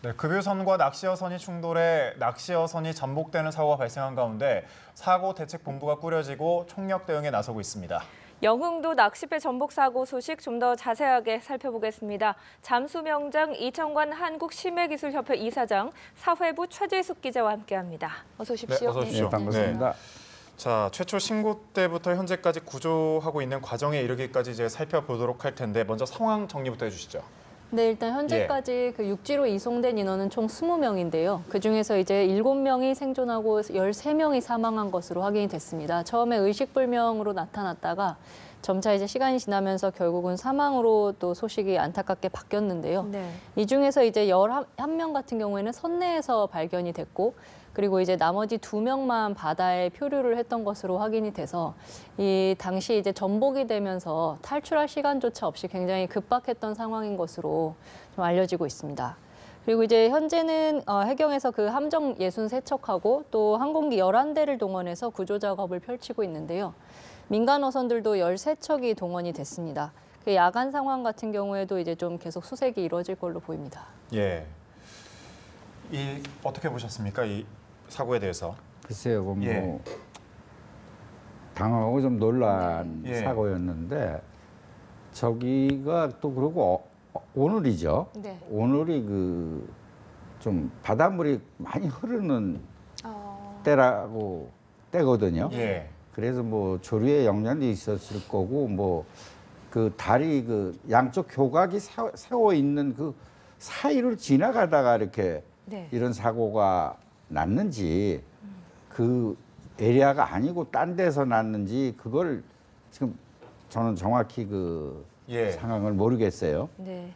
네, 급유선과 낚시어선이 충돌해 낚시어선이 전복되는 사고가 발생한 가운데 사고 대책 본부가 꾸려지고 총력 대응에 나서고 있습니다. 영흥도 낚싯배 전복 사고 소식 좀 더 자세하게 살펴보겠습니다. 잠수명장 이청관 한국심해기술협회 이사장, 사회부 최재숙 기자와 함께합니다. 어서 오십시오. 네, 어서 오십시오. 네, 반갑습니다. 자, 최초 신고 때부터 현재까지 구조하고 있는 과정에 이르기까지 이제 살펴보도록 할 텐데 먼저 상황 정리부터 해주시죠. 네, 일단 현재까지 그 육지로 이송된 인원은 총 20명인데요. 그중에서 이제 7명이 생존하고 13명이 사망한 것으로 확인이 됐습니다. 처음에 의식불명으로 나타났다가 점차 이제 시간이 지나면서 결국은 사망으로 또 소식이 안타깝게 바뀌었는데요. 네. 이 중에서 이제 11명 같은 경우에는 선내에서 발견이 됐고, 그리고 이제 나머지 2명만 바다에 표류를 했던 것으로 확인이 돼서 이 당시 이제 전복이 되면서 탈출할 시간조차 없이 굉장히 급박했던 상황인 것으로 좀 알려지고 있습니다. 그리고 이제 현재는 해경에서 그 함정 63척하고 또 항공기 11대를 동원해서 구조 작업을 펼치고 있는데요. 민간 어선들도 13척이 동원이 됐습니다. 그 야간 상황 같은 경우에도 이제 좀 계속 수색이 이루어질 걸로 보입니다. 예. 어떻게 보셨습니까? 이 사고에 대해서. 글쎄요, 뭐 예. 당황하고 좀 놀란 예. 사고였는데 저기가 또 그러고 오늘이죠. 네. 오늘이 그 좀 바닷물이 많이 흐르는 때거든요. 예. 그래서 뭐 조류에 영향도 있었을 거고 뭐 그 다리 그 양쪽 교각이 세워 있는 그 사이를 지나가다가 이렇게 네. 이런 사고가 났는지 그 에리아가 아니고 딴 데서 났는지 그걸 지금 저는 정확히 그 예. 상황을 모르겠어요. 네.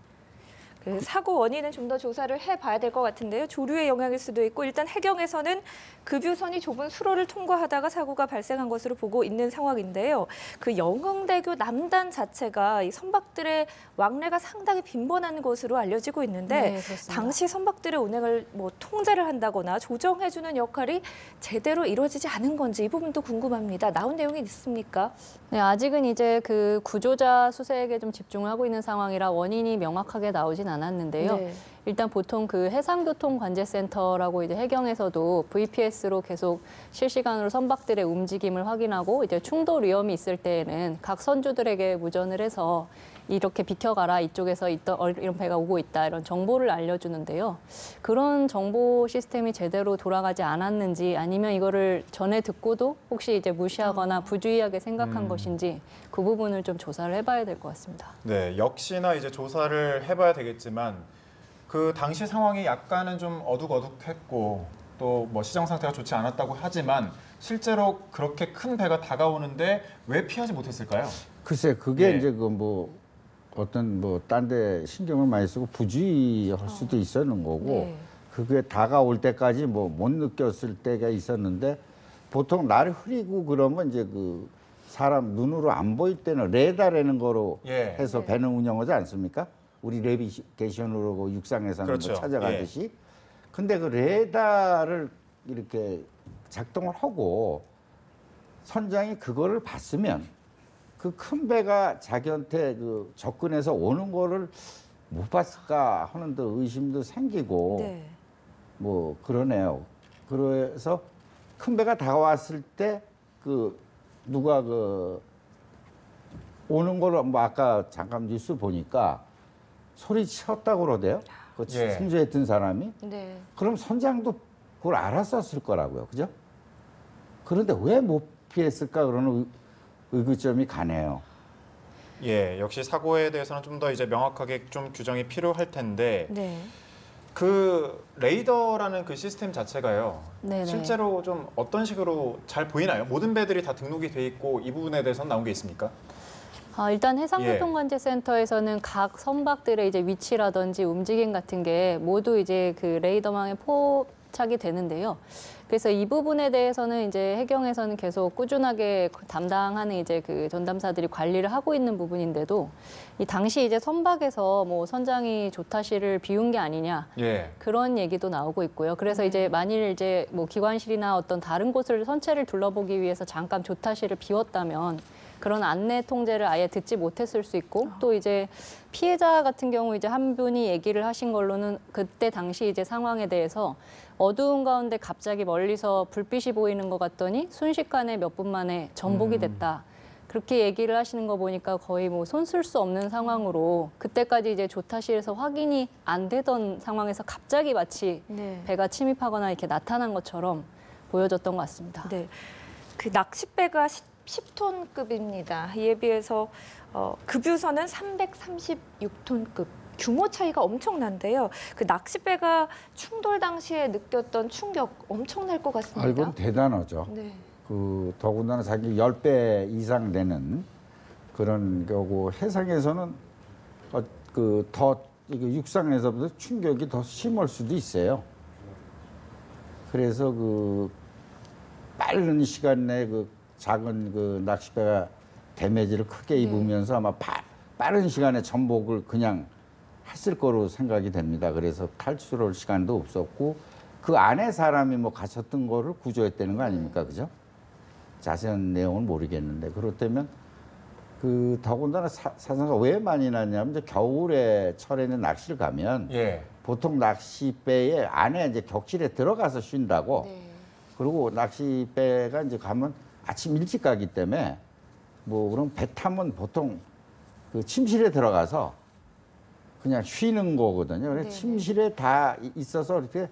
그 사고 원인은 좀 더 조사를 해봐야 될 것 같은데요. 조류의 영향일 수도 있고 일단 해경에서는 급유선이 좁은 수로를 통과하다가 사고가 발생한 것으로 보고 있는 상황인데요. 그 영흥대교 남단 자체가 이 선박들의 왕래가 상당히 빈번한 것으로 알려지고 있는데 네, 그렇습니다. 당시 선박들의 운행을 뭐 통제를 한다거나 조정해주는 역할이 제대로 이루어지지 않은 건지 이 부분도 궁금합니다. 나온 내용이 있습니까? 네, 아직은 이제 그 구조자 수색에 좀 집중을 하고 있는 상황이라 원인이 명확하게 나오진 않았는데요. 네. 일단 보통 그 해상교통관제센터라고 이제 해경에서도 VPS로 계속 실시간으로 선박들의 움직임을 확인하고 이제 충돌 위험이 있을 때에는 각 선주들에게 무전을 해서 이렇게 비켜가라, 이쪽에서 이런 배가 오고 있다, 이런 정보를 알려주는데요. 그런 정보 시스템이 제대로 돌아가지 않았는지 아니면 이거를 전에 듣고도 혹시 이제 무시하거나 부주의하게 생각한 것인지 그 부분을 좀 조사를 해봐야 될 것 같습니다. 네, 역시나 이제 조사를 해봐야 되겠지만 그 당시 상황이 약간은 좀 어둑어둑했고 또 뭐 시장 상태가 좋지 않았다고 하지만 실제로 그렇게 큰 배가 다가오는데 왜 피하지 못했을까요? 글쎄 그게 예. 이제 그 뭐 어떤 뭐 딴 데 신경을 많이 쓰고 부주의할 수도 있었는 거고 네. 그게 다가올 때까지 뭐 못 느꼈을 때가 있었는데 보통 날이 흐리고 그러면 이제 그 사람 눈으로 안 보일 때는 레다라는 거로 예. 해서 네. 배는 운영하지 않습니까? 우리 내비게이션으로 그 육상에서는 그렇죠. 뭐 찾아가듯이. 근데 그 레다를 이렇게 작동을 하고 선장이 그거를 봤으면 그 큰 배가 자기한테 그 접근해서 오는 거를 못 봤을까 하는 데 의심도 생기고 네. 뭐 그러네요. 그래서 큰 배가 다가왔을 때 그 누가 그 오는 거를 뭐 아까 잠깐 뉴스 보니까 소리 치었다고 그러대요. 그 예. 승조했던 사람이. 네. 그럼 선장도 그걸 알았었을 거라고요. 그죠? 그런데 왜 못 피했을까 그러는 의구점이 가네요. 예, 역시 사고에 대해서는 좀 더 이제 명확하게 좀 규정이 필요할 텐데 네. 그 레이더라는 그 시스템 자체가요. 네네. 실제로 좀 어떤 식으로 잘 보이나요? 모든 배들이 다 등록이 돼 있고 이 부분에 대해서는 나온 게 있습니까? 일단 해상교통관제센터에서는 각 선박들의 이제 위치라든지 움직임 같은 게 모두 이제 그 레이더망에 포착이 되는데요. 그래서 이 부분에 대해서는 이제 해경에서는 계속 꾸준하게 담당하는 이제 그 전담사들이 관리를 하고 있는 부분인데도 이 당시 이제 선박에서 뭐 선장이 조타실을 비운 게 아니냐 예. 그런 얘기도 나오고 있고요. 그래서 이제 만일 이제 뭐 기관실이나 어떤 다른 곳을 선체를 둘러보기 위해서 잠깐 조타실을 비웠다면 그런 안내 통제를 아예 듣지 못했을 수 있고 또 이제 피해자 같은 경우 이제 한 분이 얘기를 하신 걸로는 그때 당시 이제 상황에 대해서 어두운 가운데 갑자기 멀리서 불빛이 보이는 것 같더니 순식간에 몇 분 만에 전복이 됐다. 그렇게 얘기를 하시는 거 보니까 거의 뭐 손 쓸 수 없는 상황으로 그때까지 이제 조타실에서 확인이 안 되던 상황에서 갑자기 마치 네. 배가 침입하거나 이렇게 나타난 것처럼 보여졌던 것 같습니다. 네. 그 낚싯배가 10톤급입니다. 이에 비해서 급유선은 336톤급. 규모 차이가 엄청난데요. 그 낚싯배가 충돌 당시에 느꼈던 충격 엄청날 것 같습니다. 이건 대단하죠. 네. 그 더군다나 자기 10배 이상 되는 그런 거고 해상에서는 그더 육상에서보다 충격이 더 심할 수도 있어요. 그래서 그 빠른 시간 내에 그 작은 그 낚싯배가 데미지를 크게 입으면서 아마 빠른 시간에 전복을 그냥 했을 거로 생각이 됩니다. 그래서 탈출할 시간도 없었고 그 안에 사람이 뭐 갇혔던 거를 구조했다는 거 아닙니까, 그죠? 자세한 내용은 모르겠는데 그렇다면 그 더군다나 사상가 왜 많이 났냐면 이제 겨울에 철에는 낚시를 가면 예. 보통 낚싯배에 안에 이제 격실에 들어가서 쉰다고. 네. 그리고 낚싯배가 이제 가면 아침 일찍 가기 때문에 뭐 그럼 배 타면 보통 그 침실에 들어가서 그냥 쉬는 거거든요. 그래서 네네. 침실에 다 있어서 이렇게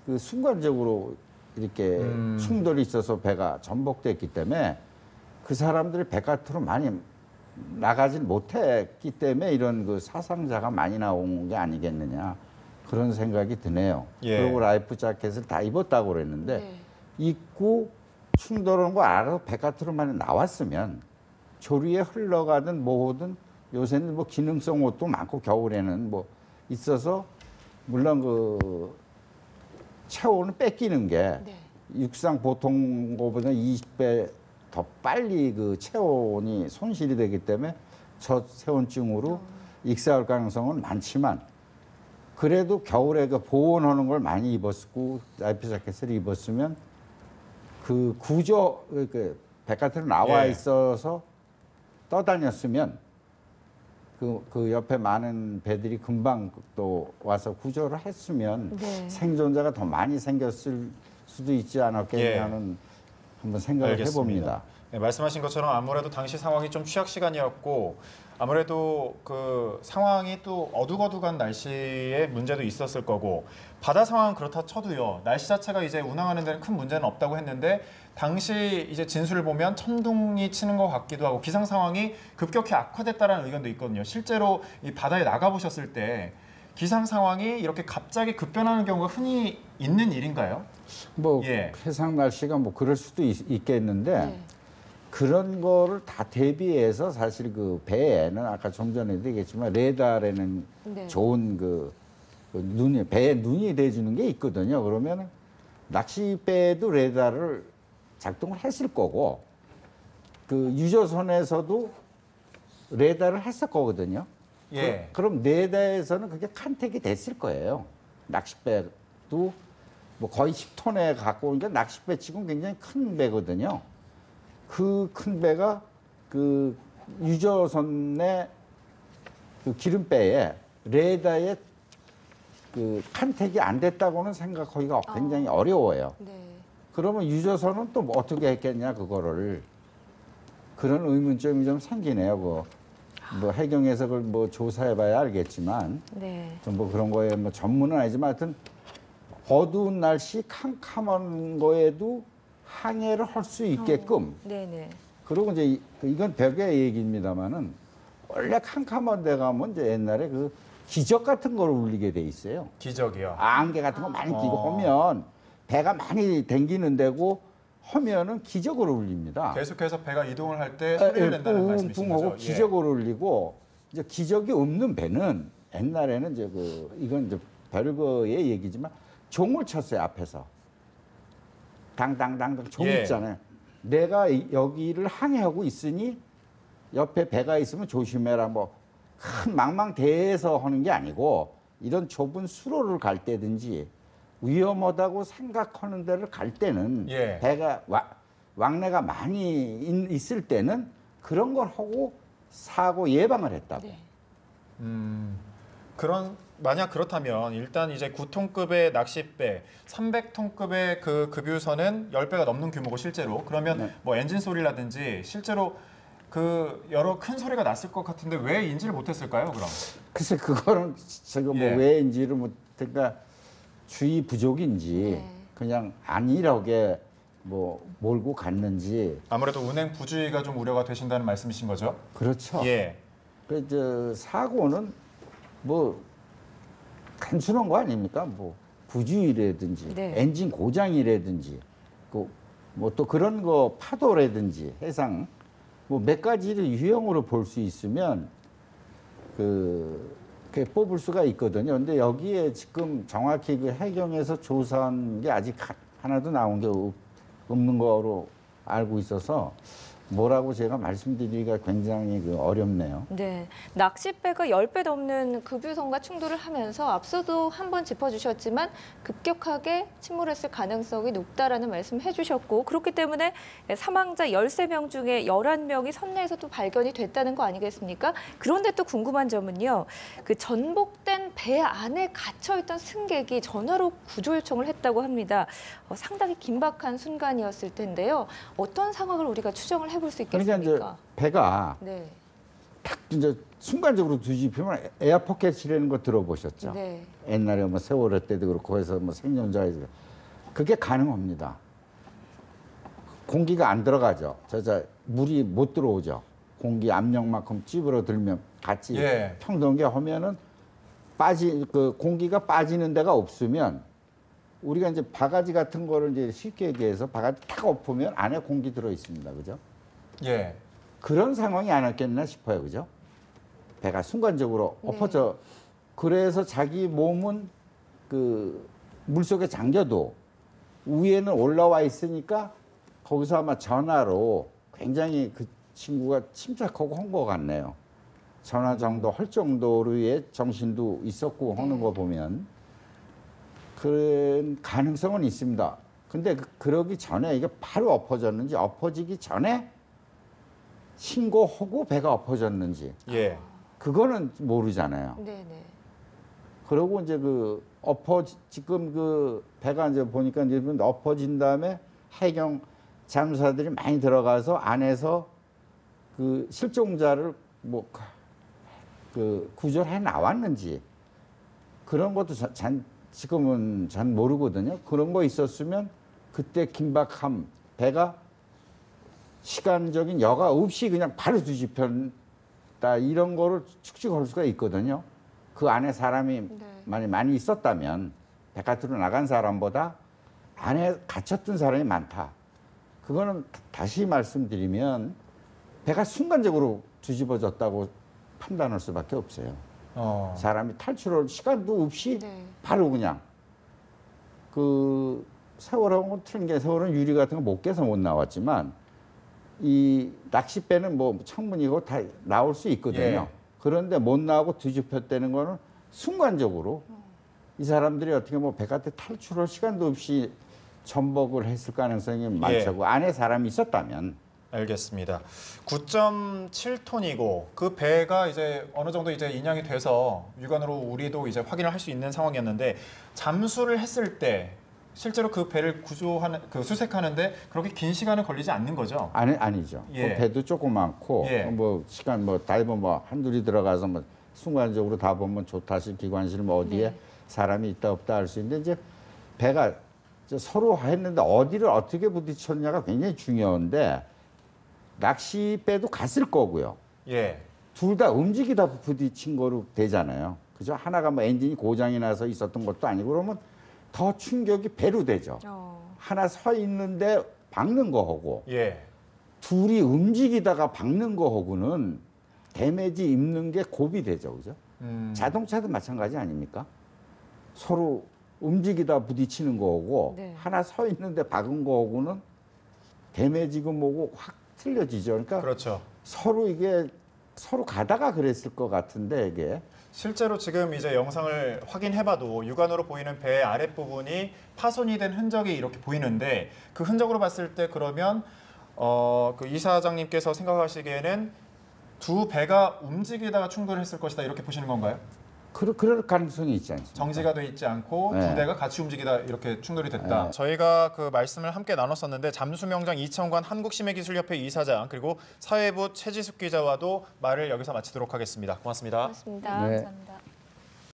그 순간적으로 이렇게 충돌이 있어서 배가 전복됐기 때문에 그 사람들이 바깥으로 많이 나가질 못했기 때문에 이런 그 사상자가 많이 나온 게 아니겠느냐 그런 생각이 드네요. 예. 그리고 라이프 자켓을 다 입었다고 그랬는데 네. 입고 충돌한 거 알아서 바깥으로 많이 나왔으면 조리에 흘러가든 뭐든 요새는 뭐 기능성 옷도 많고 겨울에는 뭐 있어서 물론 그 체온을 뺏기는 게 네. 육상 보통 거보다 20배 더 빨리 그 체온이 손실이 되기 때문에 저체온증으로 익사할 가능성은 많지만 그래도 겨울에 그 보온하는 걸 많이 입었고 라이프 자켓을 입었으면 그 구조 그 바깥으로 나와 예. 있어서 떠다녔으면 그 옆에 많은 배들이 금방 또 와서 구조를 했으면 네. 생존자가 더 많이 생겼을 수도 있지 않았겠냐 예. 하는 한번 생각을 알겠습니다. 해봅니다. 네, 말씀하신 것처럼 아무래도 당시 상황이 좀 취약 시간이었고 아무래도 그 상황이 또 어둑어둑한 날씨에 문제도 있었을 거고 바다 상황은 그렇다 쳐도요. 날씨 자체가 이제 운항하는 데는 큰 문제는 없다고 했는데 당시 이제 진술을 보면 천둥이 치는 것 같기도 하고 기상 상황이 급격히 악화됐다라는 의견도 있거든요. 실제로 이 바다에 나가 보셨을 때 기상 상황이 이렇게 갑자기 급변하는 경우가 흔히 있는 일인가요? 뭐 예. 해상 날씨가 뭐 그럴 수도 있겠는데 네. 그런 거를 다 대비해서 사실 그 배에는 아까 좀 전에도 얘기했지만 레이더라는 네. 좋은 배에 눈이 대주는 게 있거든요. 그러면 낚싯배도 레이더를 작동을 했을 거고 그 유조선에서도 레이더를 했을 거거든요. 예. 그럼 레이더에서는 그게 컨택이 됐을 거예요. 낚싯배도 뭐 거의 10톤에 갖고 오니까 낚싯배 치고는 굉장히 큰 배거든요. 그 큰 배가 그 유조선의 그 기름배에 레이더에 그 컨택이 안 됐다고는 생각하기가 굉장히 어려워요. 네. 그러면 유조선은 또뭐 어떻게 했겠냐 그거를 그런 의문점이 좀 생기네요. 뭐 해경 해석을 뭐 조사해봐야 알겠지만 네. 좀 뭐 그런 거에 뭐 전문은 아니지만 하여튼 어두운 날씨 캄캄한 거에도 항해를 할 수 있게끔 네네. 그리고 이제 이건 별개의 얘기입니다만은 원래 캄캄한 데 가면 이제 옛날에 그 기적 같은 걸 울리게 돼 있어요. 기적이요. 안개 같은 거 많이 끼고 어. 하면 배가 많이 댕기는 데고 하면은 기적으로 울립니다. 계속해서 배가 이동을 할 때 소리를 낸다는 말씀이신 하고 거죠? 기적으로 울리고 이제 기적이 없는 배는 옛날에는 이제 이건 이제 별거의 얘기지만 종을 쳤어요 앞에서 당당당 종 예. 있잖아요. 내가 여기를 항해하고 있으니 옆에 배가 있으면 조심해라 뭐 큰 망망대해에서 하는 게 아니고 이런 좁은 수로를 갈 때든지 위험하다고 생각하는 데를 갈 때는 예. 배가 왕래가 많이 있을 때는 그런 걸 하고 사고 예방을 했다고. 네. 만약 그렇다면 일단 이제 9톤급의 낚싯배, 300톤급의 그 급유선은 10배가 넘는 규모고 실제로 그러면 네. 뭐 엔진 소리라든지 실제로 그 여러 큰 소리가 났을 것 같은데 왜 인지를 못했을까요? 그럼? 글쎄 그거는 제가 뭐 예. 왜인지를 그러니까 주의 부족인지 네. 그냥 안일하게 뭐 몰고 갔는지 아무래도 운행 부주의가 좀 우려가 되신다는 말씀이신 거죠? 그렇죠. 예. 저 사고는 뭐 단순한 거 아닙니까? 뭐 부주의라든지 네. 엔진 고장이라든지 뭐 또 그런 거 파도라든지 해상 뭐 몇 가지를 유형으로 볼 수 있으면 그렇게 뽑을 수가 있거든요. 근데 여기에 지금 정확히 그 해경에서 조사한 게 아직 하나도 나온 게 없는 거로 알고 있어서 뭐라고 제가 말씀드리기가 굉장히 어렵네요. 네, 낚싯배가 10배 넘는 급유선과 충돌을 하면서 앞서도 한번 짚어주셨지만 급격하게 침몰했을 가능성이 높다라는 말씀 해주셨고 그렇기 때문에 사망자 13명 중에 11명이 선내에서 또 발견이 됐다는 거 아니겠습니까? 그런데 또 궁금한 점은요. 그 전복된 배 안에 갇혀있던 승객이 전화로 구조 요청을 했다고 합니다. 상당히 긴박한 순간이었을 텐데요. 어떤 상황을 우리가 추정을 해볼 수 있겠습니까? 그러니까 이제 배가 네. 딱 이제 순간적으로 뒤집히면 에어포켓이라는 거 들어보셨죠? 네. 옛날에 뭐 세월호 때도 그렇고 해서 뭐 생존자에 그게 가능합니다. 공기가 안 들어가죠. 물이 못 들어오죠. 공기 압력만큼 찌부러들면 같이 예. 평등하게 하면은 공기가 빠지는 데가 없으면 우리가 이제 바가지 같은 거를 이제 쉽게 얘기해서 바가지 탁 엎으면 안에 공기 들어 있습니다. 그죠? 예. 그런 상황이 아니었겠나 싶어요. 그죠? 배가 순간적으로 네. 엎어져. 그래서 자기 몸은 그 물속에 잠겨도 위에는 올라와 있으니까 거기서 아마 전화로 굉장히 그 친구가 침착하고 한 것 같네요. 전화 정도 할 정도로의 정신도 있었고 하는 거 보면 그런 가능성은 있습니다. 근데 그러기 전에 이게 바로 엎어졌는지 엎어지기 전에 신고하고 배가 엎어졌는지 예. 그거는 모르잖아요. 네네. 그러고 이제 지금 그 배가 이제 보니까 이제 엎어진 다음에 해경 잠수사들이 많이 들어가서 안에서 그 실종자를 구조를 해 나왔는지 그런 것도 지금은 잘 모르거든요. 그런 거 있었으면 그때 긴박함 배가 시간적인 여과 없이 그냥 바로 뒤집혔다 이런 거를 추측할 수가 있거든요. 그 안에 사람이 많이 있었다면 바깥으로 나간 사람보다 안에 갇혔던 사람이 많다. 그거는 다시 말씀드리면 배가 순간적으로 뒤집어졌다고 판단할 수밖에 없어요. 사람이 탈출할 시간도 없이 네. 바로 그냥 그 세월호는 틀린 게 세월호는 유리 같은 거 못 깨서 못 나왔지만 이 낚싯배는 뭐 창문이고 다 나올 수 있거든요. 예. 그런데 못 나오고 뒤집혔다는 거는 순간적으로 이 사람들이 어떻게 뭐 바깥에 탈출할 시간도 없이 전복을 했을 가능성이 많다고 안에 사람이 있었다면 알겠습니다. 9.7톤이고 그 배가 이제 어느 정도 이제 인양이 돼서 육안으로 우리도 이제 확인을 할 수 있는 상황이었는데 잠수를 했을 때 실제로 그 배를 수색하는데 그렇게 긴 시간은 걸리지 않는 거죠? 아니죠. 예. 그 배도 조그맣고 예. 뭐 시간 다이버 한둘이 들어가서 뭐 순간적으로 다 보면 조타실, 기관실 뭐 어디에 사람이 있다 없다 할 수 있는데 이제 배가 서로 했는데 어디를 어떻게 부딪혔냐가 굉장히 중요한데 낚싯배도 갔을 거고요. 예. 둘 다 움직이다 부딪힌 거로 되잖아요. 그죠? 하나가 뭐 엔진이 고장이 나서 있었던 것도 아니고 그러면 더 충격이 배로 되죠. 하나 서 있는데 박는 거하고 예. 둘이 움직이다가 박는 거하고는 데미지 입는 게 곱이 되죠. 그죠? 자동차도 마찬가지 아닙니까? 서로 움직이다 부딪히는 거하고 네. 하나 서 있는데 박은 거하고는 데미지고 뭐고 확 틀려지죠. 그러니까 그렇죠. 서로 가다가 그랬을 것 같은데 이게 실제로 지금 이제 영상을 확인해봐도 육안으로 보이는 배 아랫부분이 파손이 된 흔적이 이렇게 보이는데 그 흔적으로 봤을 때 그러면 그 이사장님께서 생각하시기에는 두 배가 움직이다가 충돌했을 것이다 이렇게 보시는 건가요? 그럴 가능성이 있지 않습니까? 정지가 돼 있지 않고 네. 두 대가 같이 움직이다 이렇게 충돌이 됐다. 네. 저희가 그 말씀을 함께 나눴었는데 잠수명장 이청관 한국심해기술협회 이사장 그리고 사회부 최지숙 기자와도 말을 여기서 마치도록 하겠습니다. 고맙습니다. 고맙습니다. 네. 감사합니다.